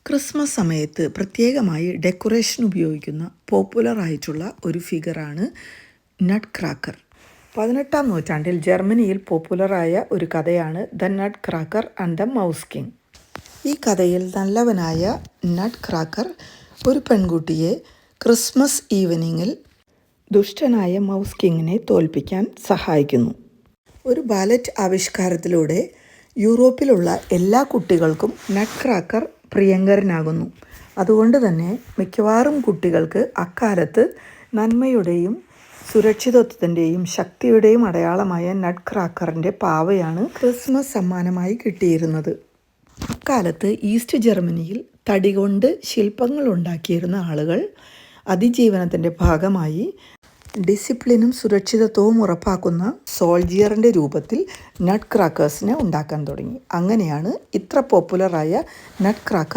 Christmas സമയത്ത് പ്രത്യേകമായി decoration ഉപയോഗിക്കുന്ന പോപ്പുലർ ആയിട്ടുള്ള ഒരു ഫിഗറാണ് നട്ട് ക്രാക്കർ. 18-ാം നൂറ്റാണ്ടിൽ ജർമ്മനിയിൽ പോപ്പുലറായ ഒരു കഥയാണ് the nut cracker and the mouse king. ഈ കഥയിൽ നല്ലവനായ നട്ട് ക്രാക്കർ ഒരു പെൺകുട്ടിയെ ക്രിസ്മസ് ഈവനിങ്ങിൽ ദുഷ്ടനായ മൗസ് കിങ്ങിനെ തോൽപ്പിക്കാൻ സഹായിക്കുന്നു. ഒരു ബാലറ്റ് ആവിഷ്കാരത്തിലൂടെ യൂറോപ്പിലുള്ള എല്ലാ കുട്ടികൾക്കും നട്ട് ക്രാക്കർ പ്രിയങ്കരനാകുന്നു. അതുകൊണ്ട് തന്നെ മിക്കവാറും കുട്ടികൾക്ക് അക്കാലത്ത് നന്മയുടെയും സുരക്ഷിതത്വത്തിൻ്റെയും ശക്തിയുടെയും അടയാളമായ നട്ട് ക്രാക്കറിൻ്റെ പാവയാണ് ക്രിസ്മസ് സമ്മാനമായി കിട്ടിയിരുന്നത്. അക്കാലത്ത് ഈസ്റ്റ് ജർമ്മനിയിൽ തടി കൊണ്ട് ശില്പങ്ങൾ ഉണ്ടാക്കിയിരുന്ന ആളുകൾ അതിജീവനത്തിൻ്റെ ഭാഗമായി ഡിസിപ്ലിനും സുരക്ഷിതത്വവും ഉറപ്പാക്കുന്ന സോൾജിയറിൻ്റെ രൂപത്തിൽ നട്ട് ക്രാക്കേഴ്സിനെ ഉണ്ടാക്കാൻ തുടങ്ങി. അങ്ങനെയാണ് ഇത്ര പോപ്പുലറായ നട്ട് ക്രാക്കർ